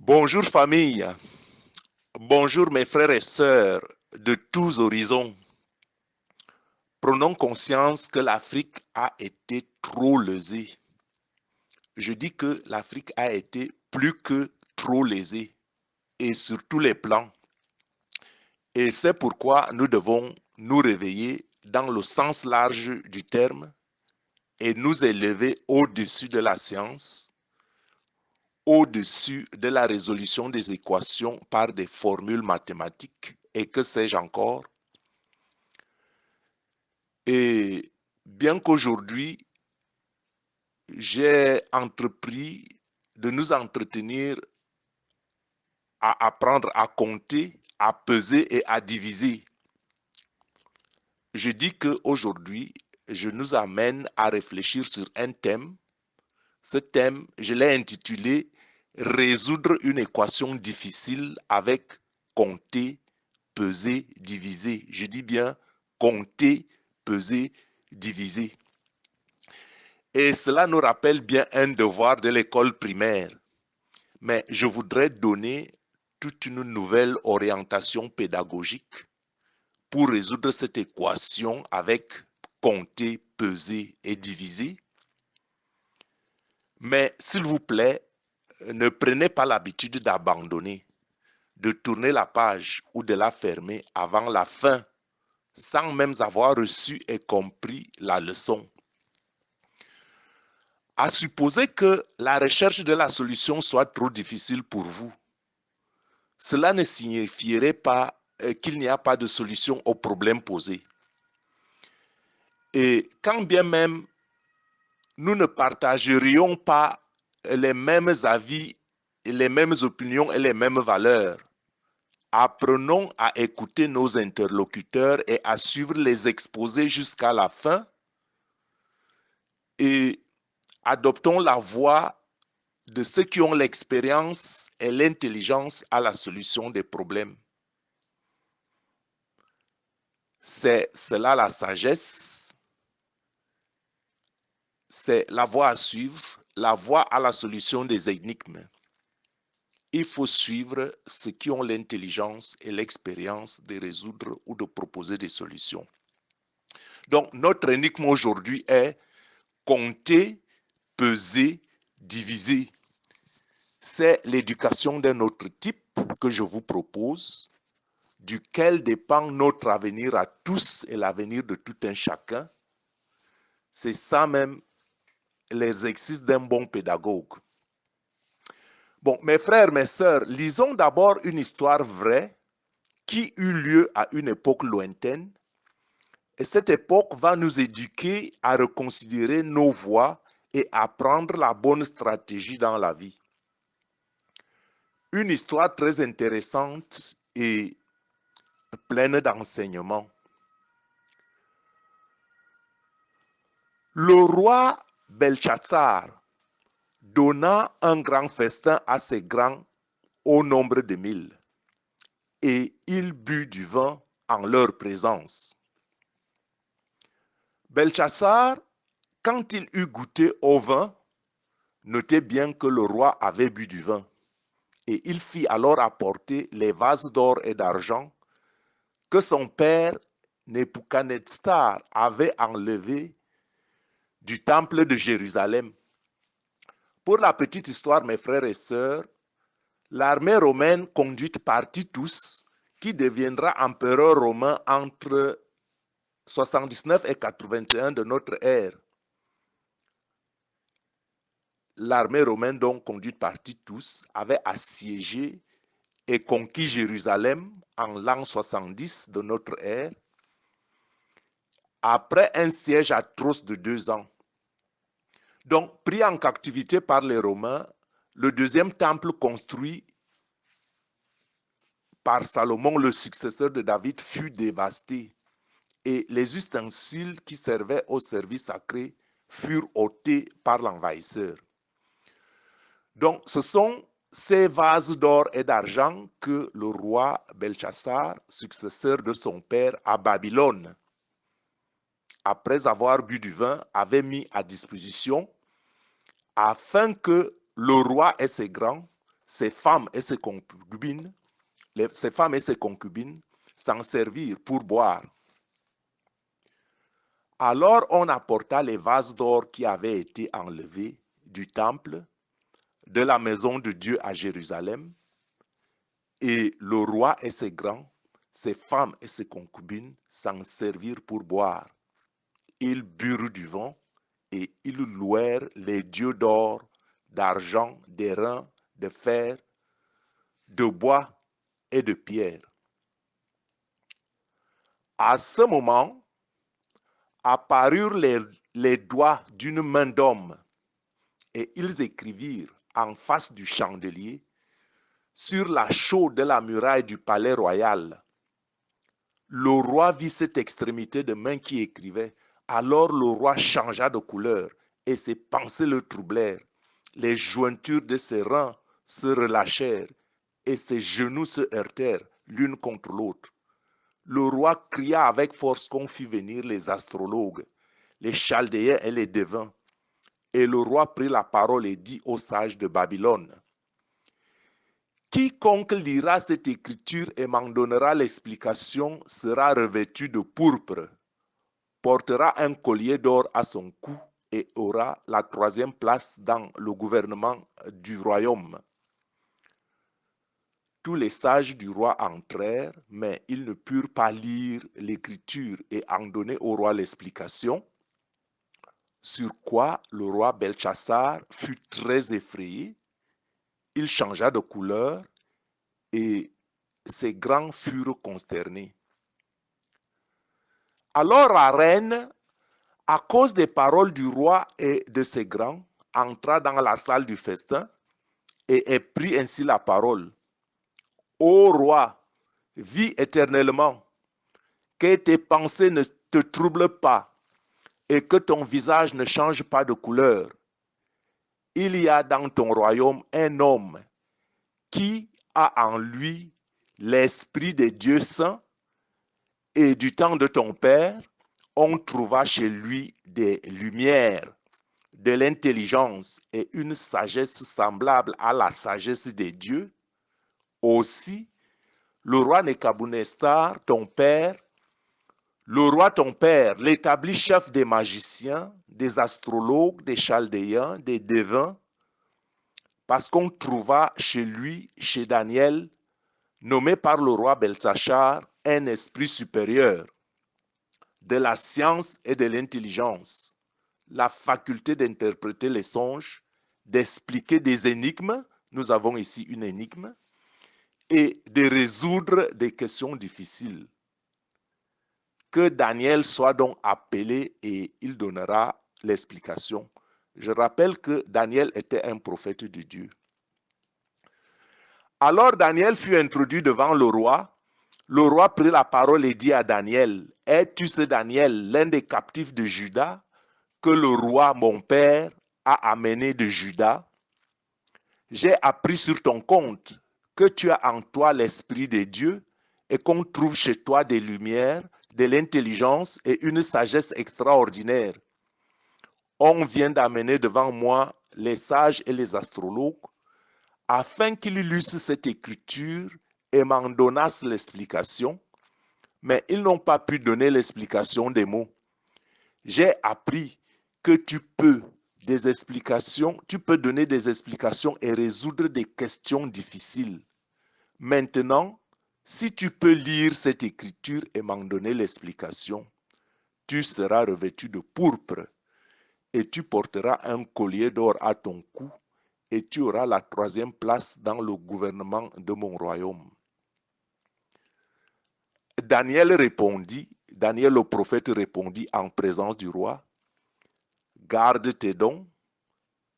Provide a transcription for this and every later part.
Bonjour famille, bonjour mes frères et sœurs de tous horizons. Prenons conscience que l'Afrique a été trop lésée. Je dis que l'Afrique a été plus que trop lésée et sur tous les plans. Et c'est pourquoi nous devons nous réveiller dans le sens large du terme et nous élever au-dessus de la science, au-dessus de la résolution des équations par des formules mathématiques et que sais-je encore. Et bien qu'aujourd'hui, j'ai entrepris de nous entretenir à apprendre à compter, à peser et à diviser. Je dis qu'aujourd'hui, je nous amène à réfléchir sur un thème. Ce thème, je l'ai intitulé « Résoudre une équation difficile avec compter, peser, diviser ». Je dis bien compter, peser, diviser. Et cela nous rappelle bien un devoir de l'école primaire. Mais je voudrais donner toute une nouvelle orientation pédagogique pour résoudre cette équation avec compter, peser et diviser. Mais s'il vous plaît, ne prenez pas l'habitude d'abandonner, de tourner la page ou de la fermer avant la fin, sans même avoir reçu et compris la leçon. À supposer que la recherche de la solution soit trop difficile pour vous, cela ne signifierait pas qu'il n'y a pas de solution au problème posé. Et quand bien même nous ne partagerions pas les mêmes avis, les mêmes opinions et les mêmes valeurs, apprenons à écouter nos interlocuteurs et à suivre les exposés jusqu'à la fin et adoptons la voie de ceux qui ont l'expérience et l'intelligence à la solution des problèmes. C'est cela la sagesse, c'est la voie à suivre, la voie à la solution des énigmes. Il faut suivre ceux qui ont l'intelligence et l'expérience de résoudre ou de proposer des solutions. Donc, notre énigme aujourd'hui est compter, peser, diviser. C'est l'éducation d'un autre type que je vous propose, duquel dépend notre avenir à tous et l'avenir de tout un chacun. C'est ça même l'exercice d'un bon pédagogue. Bon, mes frères, mes sœurs, lisons d'abord une histoire vraie qui eut lieu à une époque lointaine. Et cette époque va nous éduquer à reconsidérer nos voies et à prendre la bonne stratégie dans la vie. Une histoire très intéressante et pleine d'enseignements. Le roi Belshazzar donna un grand festin à ses grands au nombre de 1000 et il but du vin en leur présence. Belshazzar, quand il eut goûté au vin, notez bien que le roi avait bu du vin et il fit alors apporter les vases d'or et d'argent que son père Nebuchadnezzar avait enlevés du temple de Jérusalem. Pour la petite histoire, mes frères et sœurs, l'armée romaine conduite par Titus, qui deviendra empereur romain entre 79 et 81 de notre ère, l'armée romaine donc conduite par Titus avait assiégé et conquis Jérusalem en l'an 70 de notre ère, après un siège atroce de 2 ans. Donc, pris en captivité par les Romains, le deuxième temple construit par Salomon, le successeur de David, fut dévasté et les ustensiles qui servaient au service sacré furent ôtés par l'envahisseur. Donc, ce sont ces vases d'or et d'argent que le roi Belshazzar, successeur de son père à Babylone, après avoir bu du vin, avait mis à disposition afin que le roi et ses grands ses femmes et ses concubines, ses femmes et ses concubines s'en servirent pour boire. Alors on apporta les vases d'or qui avaient été enlevés du temple, de la maison de Dieu à Jérusalem, et le roi et ses grands, ses femmes et ses concubines s'en servirent pour boire. Ils burent du vin et ils louèrent les dieux d'or, d'argent, d'airain, de fer, de bois et de pierre. À ce moment, apparurent les doigts d'une main d'homme et ils écrivirent en face du chandelier sur la chaux de la muraille du palais royal. Le roi vit cette extrémité de main qui écrivait. Alors le roi changea de couleur et ses pensées le troublèrent. Les jointures de ses reins se relâchèrent et ses genoux se heurtèrent l'une contre l'autre. Le roi cria avec force qu'on fit venir les astrologues, les chaldéens et les devins. Et le roi prit la parole et dit aux sages de Babylone: quiconque lira cette écriture et m'en donnera l'explication sera revêtu de pourpre, portera un collier d'or à son cou et aura la 3e place dans le gouvernement du royaume. Tous les sages du roi entrèrent, mais ils ne purent pas lire l'écriture et en donner au roi l'explication. Sur quoi le roi Belchassar fut très effrayé. Il changea de couleur et ses grands furent consternés. Alors la reine, à cause des paroles du roi et de ses grands, entra dans la salle du festin et prit ainsi la parole. Ô roi, vis éternellement, que tes pensées ne te troublent pas et que ton visage ne change pas de couleur. Il y a dans ton royaume un homme qui a en lui l'esprit des dieux saints, et du temps de ton père, on trouva chez lui des lumières, de l'intelligence et une sagesse semblable à la sagesse des dieux. Aussi, le roi Nebuchadnezzar, ton père, l'établit chef des magiciens, des astrologues, des chaldéens, des devins, parce qu'on trouva chez lui, chez Daniel, nommé par le roi Beltachar, un esprit supérieur, de la science et de l'intelligence, la faculté d'interpréter les songes, d'expliquer des énigmes, nous avons ici une énigme, et de résoudre des questions difficiles. Que Daniel soit donc appelé et il donnera l'explication. Je rappelle que Daniel était un prophète de Dieu. Alors Daniel fut introduit devant le roi. Le roi prit la parole et dit à Daniel: es-tu ce Daniel, l'un des captifs de Juda, que le roi mon père a amené de Juda? J'ai appris sur ton compte que tu as en toi l'esprit de Dieu et qu'on trouve chez toi des lumières, de l'intelligence et une sagesse extraordinaire. On vient d'amener devant moi les sages et les astrologues afin qu'ils lussent cette écriture et m'en donnassent l'explication, mais ils n'ont pas pu donner l'explication des mots. J'ai appris que tu peux donner des explications et résoudre des questions difficiles. Maintenant, si tu peux lire cette écriture et m'en donner l'explication, tu seras revêtu de pourpre et tu porteras un collier d'or à ton cou et tu auras la 3e place dans le gouvernement de mon royaume. Daniel le prophète répondit en présence du roi: garde tes dons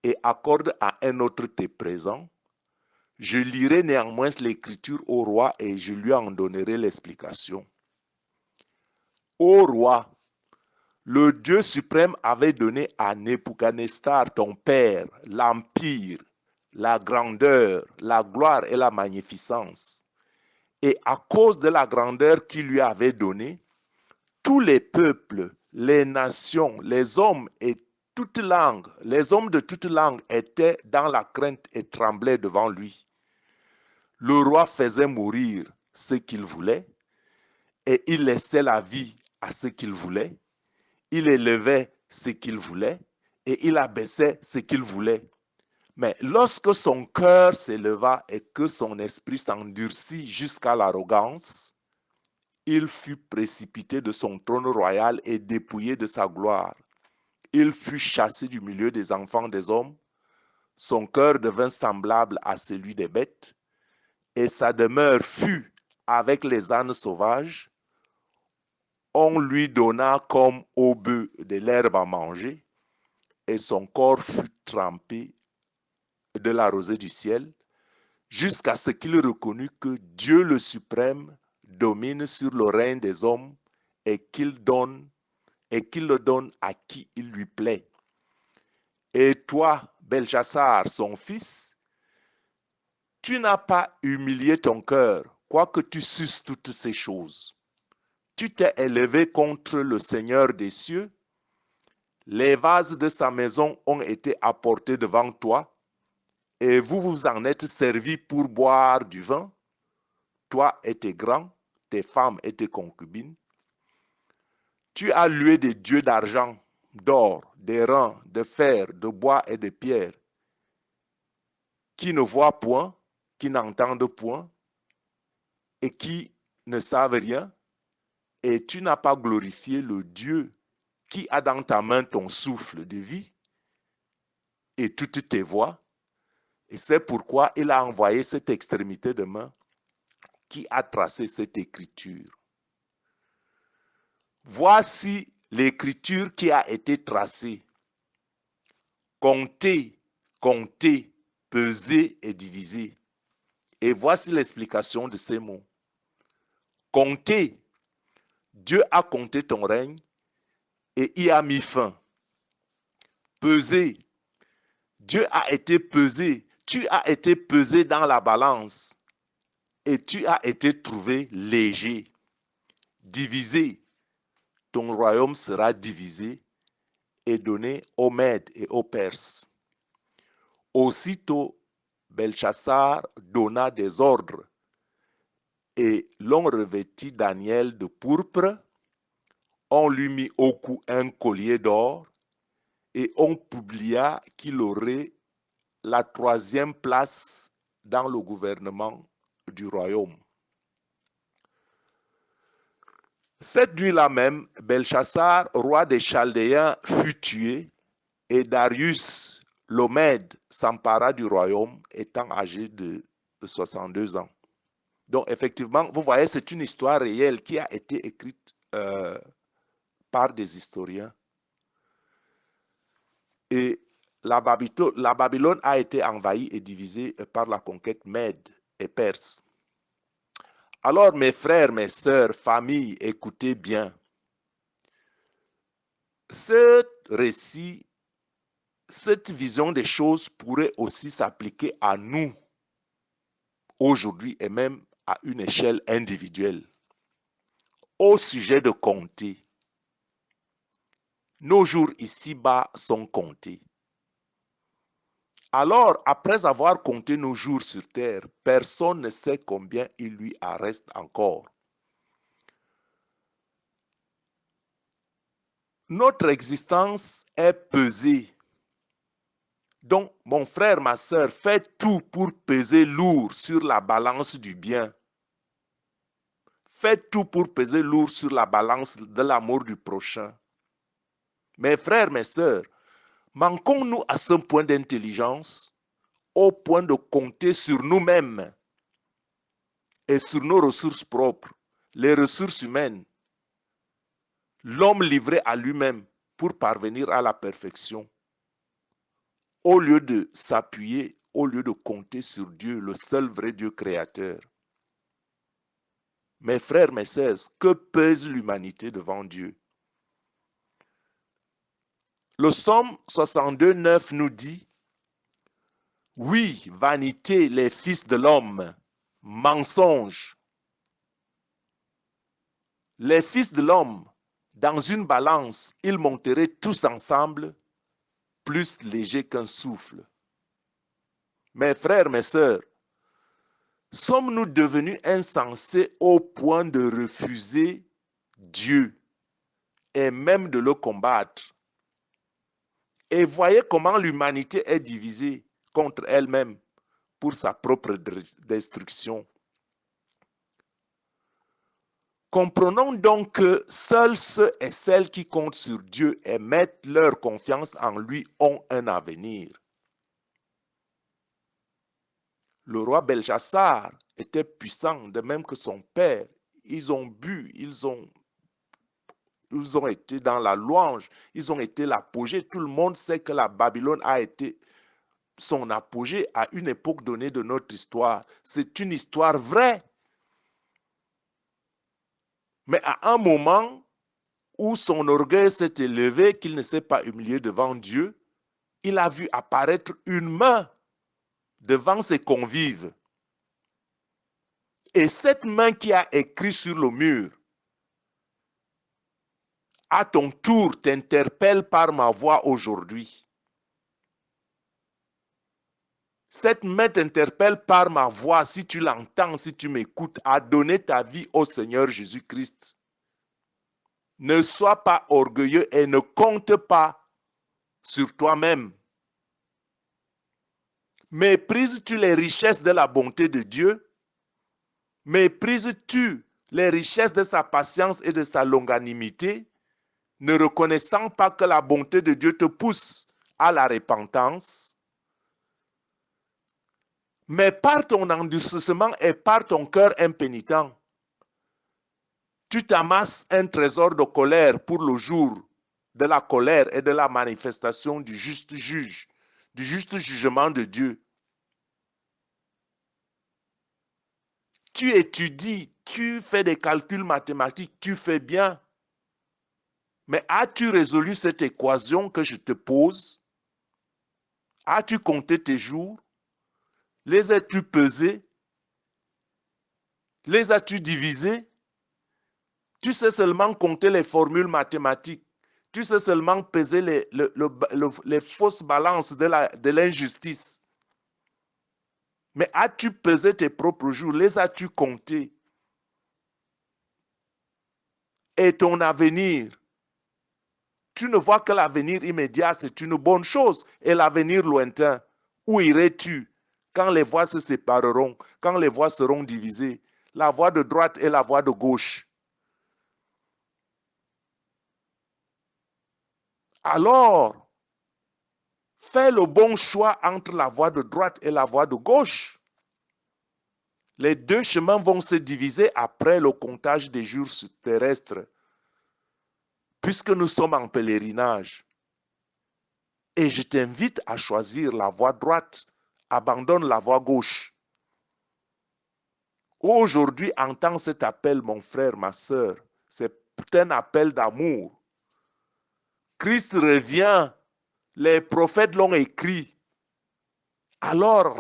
et accorde à un autre tes présents. Je lirai néanmoins l'écriture au roi et je lui en donnerai l'explication. Ô roi, le Dieu suprême avait donné à Nebuchadnezzar, ton père, l'empire, la grandeur, la gloire et la magnificence. Et à cause de la grandeur qu'il lui avait donnée, tous les peuples, les nations, les hommes et toutes langues, les hommes de toutes langues étaient dans la crainte et tremblaient devant lui. Le roi faisait mourir ce qu'il voulait et il laissait la vie à ce qu'il voulait. Il élevait ce qu'il voulait et il abaissait ce qu'il voulait. Mais lorsque son cœur s'éleva et que son esprit s'endurcit jusqu'à l'arrogance, il fut précipité de son trône royal et dépouillé de sa gloire. Il fut chassé du milieu des enfants des hommes. Son cœur devint semblable à celui des bêtes et sa demeure fut avec les ânes sauvages. On lui donna comme au bœuf de l'herbe à manger et son corps fut trempé de la rosée du ciel jusqu'à ce qu'il reconnût que Dieu le suprême domine sur le règne des hommes et qu'il le donne à qui il lui plaît. Et toi, Belchassar, son fils, tu n'as pas humilié ton cœur, quoique tu susses toutes ces choses. Tu t'es élevé contre le Seigneur des cieux. Les vases de sa maison ont été apportés devant toi, et vous vous en êtes servis pour boire du vin, toi et tes grands, tes femmes et tes concubines. Tu as loué des dieux d'argent, d'or, d'airain, de fer, de bois et de pierre, qui ne voient point, qui n'entendent point, et qui ne savent rien, et tu n'as pas glorifié le Dieu qui a dans ta main ton souffle de vie et toutes tes voies. Et c'est pourquoi il a envoyé cette extrémité de main qui a tracé cette écriture. Voici l'écriture qui a été tracée. Comptez, comptez, pesez et divisez. Et voici l'explication de ces mots. Comptez, Dieu a compté ton règne et y a mis fin. Pesez, Dieu a été pesé, tu as été pesé dans la balance et tu as été trouvé léger. Divisé, ton royaume sera divisé et donné aux Mèdes et aux Perses. Aussitôt, Belchassar donna des ordres et l'on revêtit Daniel de pourpre, on lui mit au cou un collier d'or et on publia qu'il aurait la 3e place dans le gouvernement du royaume. Cette nuit-là même, Belchassar, roi des Chaldéens, fut tué et Darius, le Mède, s'empara du royaume étant âgé de 62 ans. Donc effectivement, vous voyez, c'est une histoire réelle qui a été écrite par des historiens. Et la Babylone a été envahie et divisée par la conquête mède et perse. Alors mes frères, mes sœurs, famille, écoutez bien. Ce récit, cette vision des choses pourrait aussi s'appliquer à nous aujourd'hui et même à une échelle individuelle. Au sujet de compter, nos jours ici-bas sont comptés. Alors, après avoir compté nos jours sur terre, personne ne sait combien il lui en reste encore. Notre existence est pesée. Donc, mon frère, ma soeur, faites tout pour peser lourd sur la balance du bien. Faites tout pour peser lourd sur la balance de l'amour du prochain. Mes frères, mes sœurs, manquons-nous à ce point d'intelligence, au point de compter sur nous-mêmes et sur nos ressources propres, les ressources humaines, l'homme livré à lui-même pour parvenir à la perfection, au lieu de s'appuyer, au lieu de compter sur Dieu, le seul vrai Dieu créateur. Mes frères, mes sœurs, que pèse l'humanité devant Dieu? Le psaume 62, 9 nous dit: oui, vanité, les fils de l'homme, mensonge. Les fils de l'homme, dans une balance, ils monteraient tous ensemble, plus légers qu'un souffle. Mes frères, mes sœurs, Sommes-nous devenus insensés au point de refuser Dieu et même de le combattre? Et voyez comment l'humanité est divisée contre elle-même pour sa propre destruction. Comprenons donc que seuls ceux et celles qui comptent sur Dieu et mettent leur confiance en lui ont un avenir. Le roi Belchassar était puissant, de même que son père. Ils ont bu, ils ont été dans la louange, ils ont été l'apogée. Tout le monde sait que la Babylone a été son apogée à une époque donnée de notre histoire. C'est une histoire vraie. Mais à un moment où son orgueil s'est élevé, qu'il ne s'est pas humilié devant Dieu, il a vu apparaître une main devant ses convives. Et cette main qui a écrit sur le mur, à ton tour, t'interpelle par ma voix aujourd'hui. Cette main t'interpelle par ma voix, si tu l'entends, si tu m'écoutes, à donner ta vie au Seigneur Jésus-Christ. Ne sois pas orgueilleux et ne compte pas sur toi-même. Méprises-tu les richesses de la bonté de Dieu? Méprises-tu les richesses de sa patience et de sa longanimité, ne reconnaissant pas que la bonté de Dieu te pousse à la repentance? Mais par ton endurcissement et par ton cœur impénitent, tu t'amasses un trésor de colère pour le jour de la colère et de la manifestation du juste juge, du juste jugement de Dieu. Tu étudies, tu fais des calculs mathématiques, tu fais bien. Mais as-tu résolu cette équation que je te pose? As-tu compté tes jours? Les as-tu pesés? Les as-tu divisés? Tu sais seulement compter les formules mathématiques. Tu sais seulement peser les fausses balances de l'injustice. Mais as-tu pesé tes propres jours? Les as-tu comptés? Et ton avenir? Tu ne vois que l'avenir immédiat, c'est une bonne chose. Et l'avenir lointain, où irais-tu quand les voies se sépareront, quand les voies seront divisées, la voie de droite et la voie de gauche? Alors, fais le bon choix entre la voie de droite et la voie de gauche. Les deux chemins vont se diviser après le comptage des jours terrestres, puisque nous sommes en pèlerinage. Et je t'invite à choisir la voie droite. Abandonne la voie gauche. Aujourd'hui, entends cet appel, mon frère, ma soeur. C'est un appel d'amour. Christ revient. Les prophètes l'ont écrit. Alors,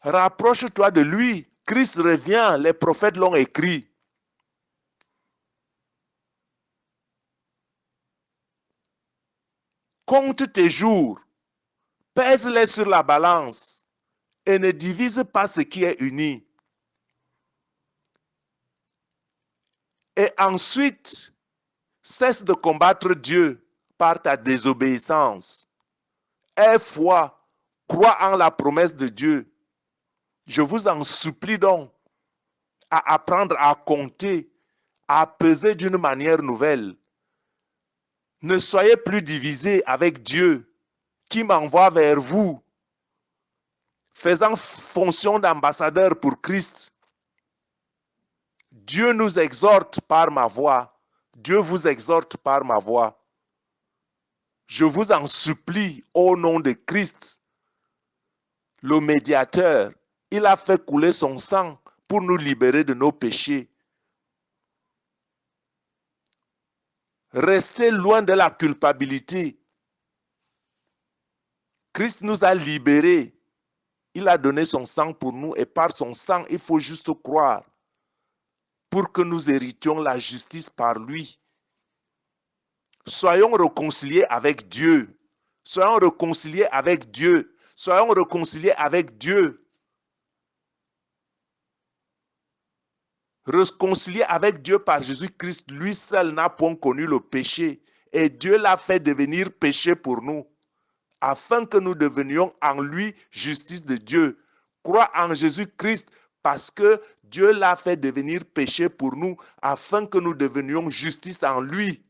rapproche-toi de lui. Christ revient. Les prophètes l'ont écrit. Compte tes jours. Pèse-les sur la balance. Et ne divise pas ce qui est uni. Et ensuite, cesse de combattre Dieu par ta désobéissance. Aie foi, crois en la promesse de Dieu. Je vous en supplie donc à apprendre à compter, à peser d'une manière nouvelle. Ne soyez plus divisés avec Dieu qui m'envoie vers vous, faisant fonction d'ambassadeur pour Christ. Dieu nous exhorte par ma voix. Dieu vous exhorte par ma voix. Je vous en supplie au nom de Christ, le médiateur. Il a fait couler son sang pour nous libérer de nos péchés. Restez loin de la culpabilité. Christ nous a libérés. Il a donné son sang pour nous et par son sang, il faut juste croire pour que nous héritions la justice par lui. Soyons réconciliés avec Dieu. Soyons réconciliés avec Dieu. Soyons réconciliés avec Dieu. réconcilié avec Dieu par Jésus-Christ, lui seul n'a point connu le péché. Et Dieu l'a fait devenir péché pour nous, afin que nous devenions en lui justice de Dieu. Crois en Jésus-Christ parce que Dieu l'a fait devenir péché pour nous, afin que nous devenions justice en lui.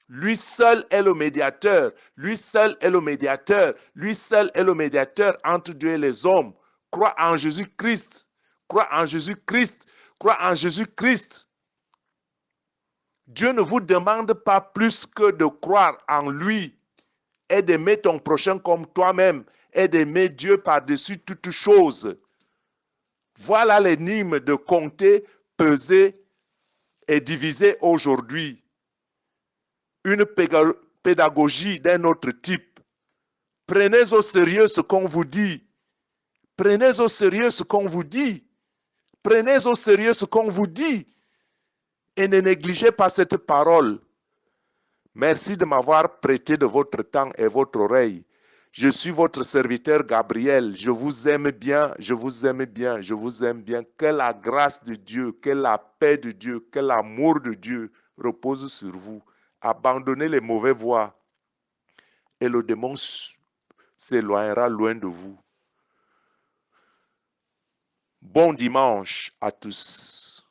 Lui seul est le médiateur. Lui seul est le médiateur. Lui seul est le médiateur entre Dieu et les hommes. Crois en Jésus-Christ. Crois en Jésus-Christ. Crois en Jésus-Christ. Dieu ne vous demande pas plus que de croire en lui et d'aimer ton prochain comme toi-même et d'aimer Dieu par-dessus toutes choses. Voilà l'énigme de compter, peser et diviser aujourd'hui. Une pédagogie d'un autre type. Prenez au sérieux ce qu'on vous dit. Prenez au sérieux ce qu'on vous dit. Prenez au sérieux ce qu'on vous dit. Et ne négligez pas cette parole. Merci de m'avoir prêté de votre temps et votre oreille. Je suis votre serviteur Gabriel. Je vous aime bien, je vous aime bien, je vous aime bien. Que la grâce de Dieu, que la paix de Dieu, que l'amour de Dieu repose sur vous. Abandonnez les mauvaises voies et le démon s'éloignera loin de vous. Bon dimanche à tous.